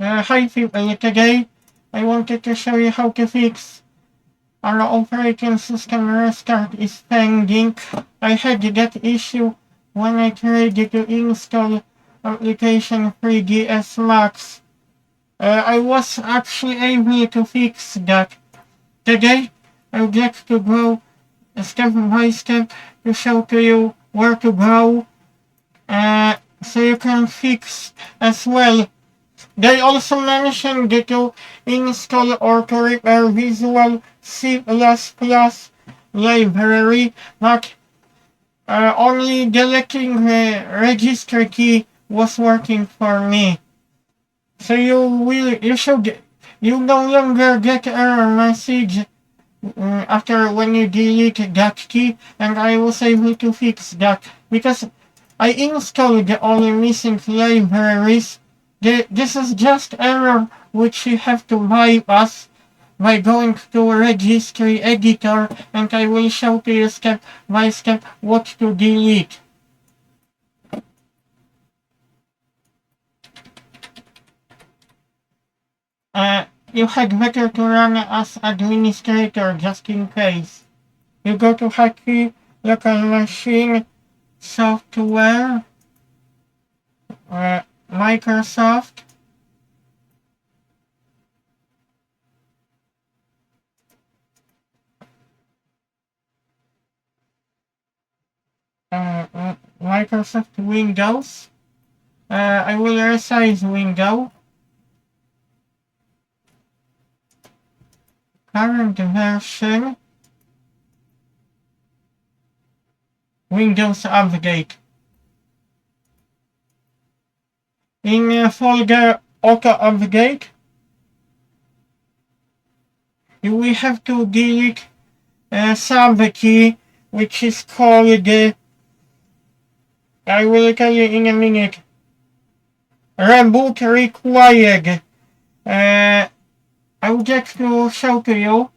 Hi people, today I wanted to show you how to fix our operating system restart is pending. I had that issue when I tried to install application 3ds Max. I was actually able to fix that. Today I'll get to go step by step to show to you where to go so you can fix as well. They also mentioned that to install or to repair Visual C++ library, but only deleting the registry key was working for me. So you no longer get error message after when you delete that key, and I was able to fix that because I installed all the missing libraries. This is just error which you have to bypass by going to registry editor, and I will show to you step by step what to delete. You had better to run as administrator just in case. You go to Hacky local machine software, Microsoft, Microsoft Windows. I will resize window. Current version. Windows Update. In folder Auto Update, you will have to delete a subkey which is called, I will tell you in a minute, reboot required. I will get to show to you.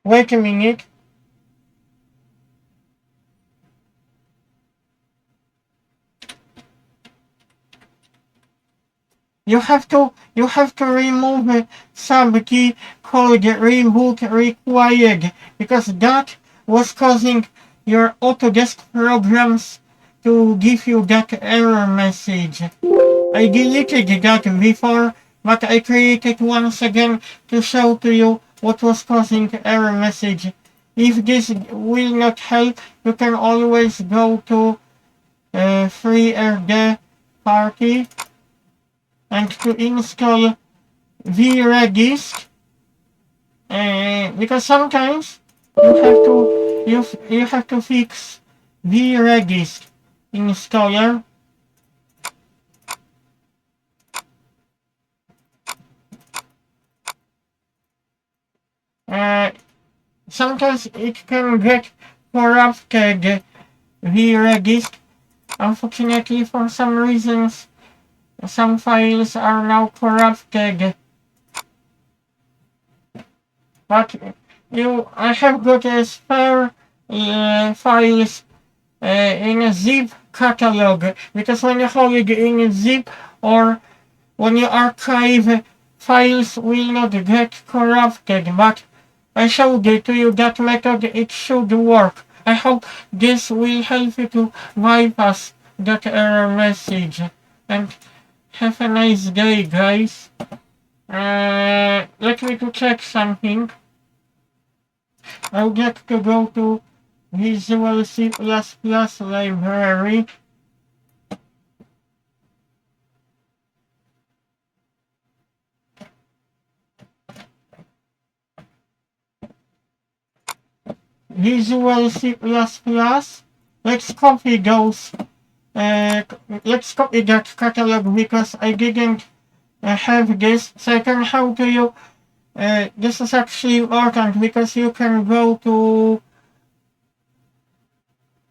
Wait a minute. You have to remove a subkey called reboot required because that was causing your Autodesk programs to give you that error message. I deleted that before, but I created once again to show to you what was causing error message. If this will not help, you can always go to FreeRD Party and to install VRedisk, because sometimes you have to fix VRedisk installer. Sometimes it can get corrupted, VRedisk. Unfortunately, for some reasons, some files are now corrupted. But I have got a spare files in a zip catalog, because when you hold it in a zip or when you archive, files will not get corrupted. But I showed it to you that method, it should work. I hope this will help you to bypass that error message. And have a nice day, guys. Let me to check something. I'll get to go to Visual C++ library. Visual C++. Let's copy those. Let's copy that catalog because I didn't have this. So I can show to you. This is actually important because you can go to,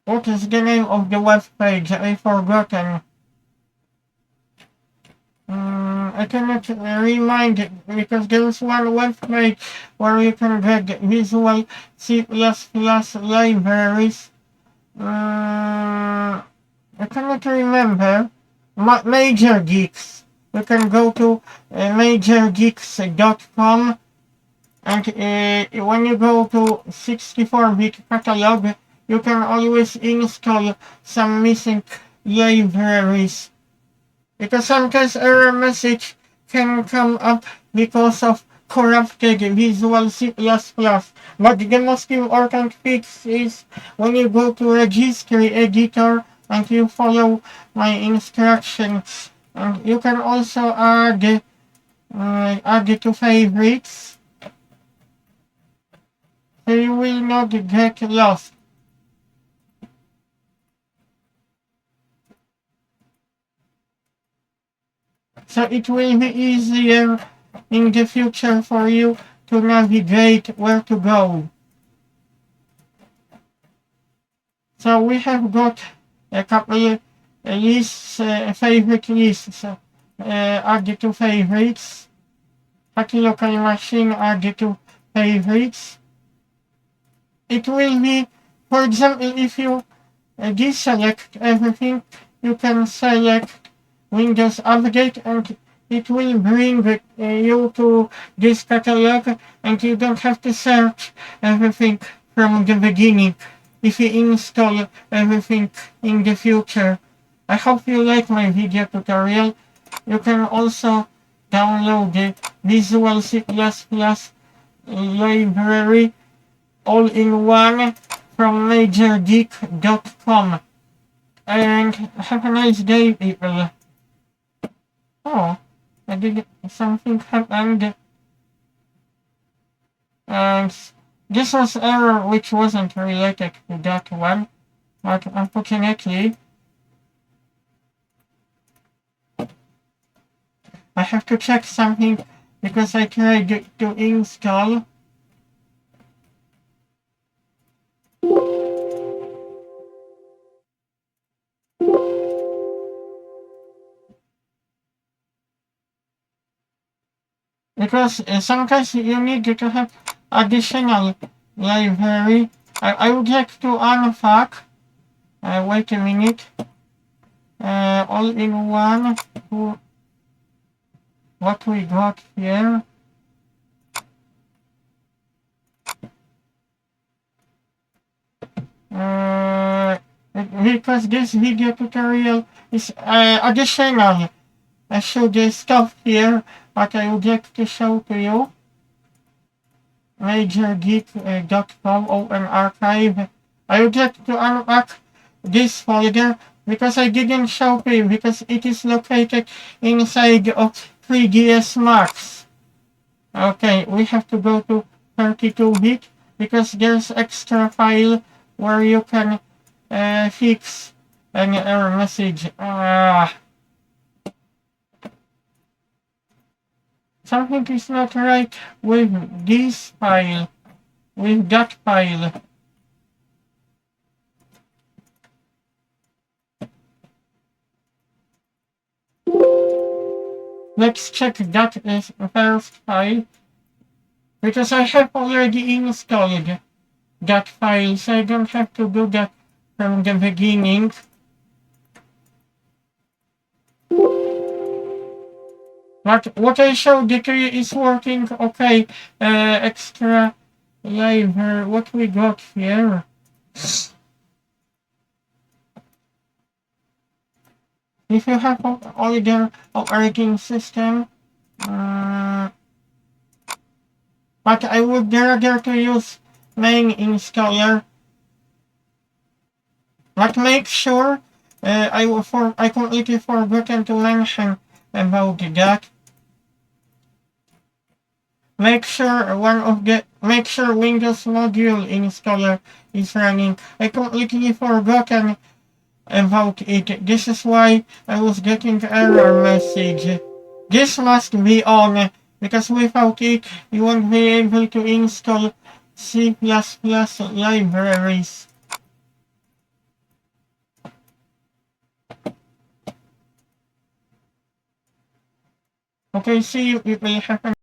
what is the name of the web page? I've forgotten. I cannot remind it because there's one website where you can get Visual C++ libraries. I cannot remember. Major Geeks. You can go to majorgeeks.com, and when you go to 64-bit catalog, you can always install some missing libraries. Because sometimes error message can come up because of corrupted Visual C++. But the most important fix is when you go to Registry editor and you follow my instructions. And you can also add it to favorites, so you will not get lost. So it will be easier in the future for you to navigate where to go. So we have got a couple lists, favorite lists, add to favorites. Hacky local machine, add to favorites. It will be, for example, if you deselect everything, you can select Windows Update and it will bring you to this catalog, and you don't have to search everything from the beginning if you install everything in the future. I hope you like my video tutorial. You can also download the Visual C++ library all in one from majorgeek.com. And have a nice day, people. Oh, I did something happened. And this was error which wasn't related to that one, but unfortunately I have to check something because I tried to install. Because sometimes you need to have additional library. I would like to unpack. Wait a minute. All in one. What we got here. Because this video tutorial is additional. I should stop here, but I would like to show to you. majorgeek.com open archive. I would like to unpack this folder because I didn't show to you because it is located inside of 3ds Max. Okay, we have to go to 32-bit because there's extra file where you can fix an error message. Something is not right with this file, with that file. Let's check that is first file, because I have already installed that file, so I don't have to do that from the beginning. But what I showed you is working okay. Extra library, what we got here? If you have older operating system, but I would rather to use main installer. But make sure I completely forgotten to mention about that. Make sure Windows module installer is running. I completely forgotten about it. This is why I was getting error message. This must be on, because without it you won't be able to install C++ libraries. Okay, see you if I have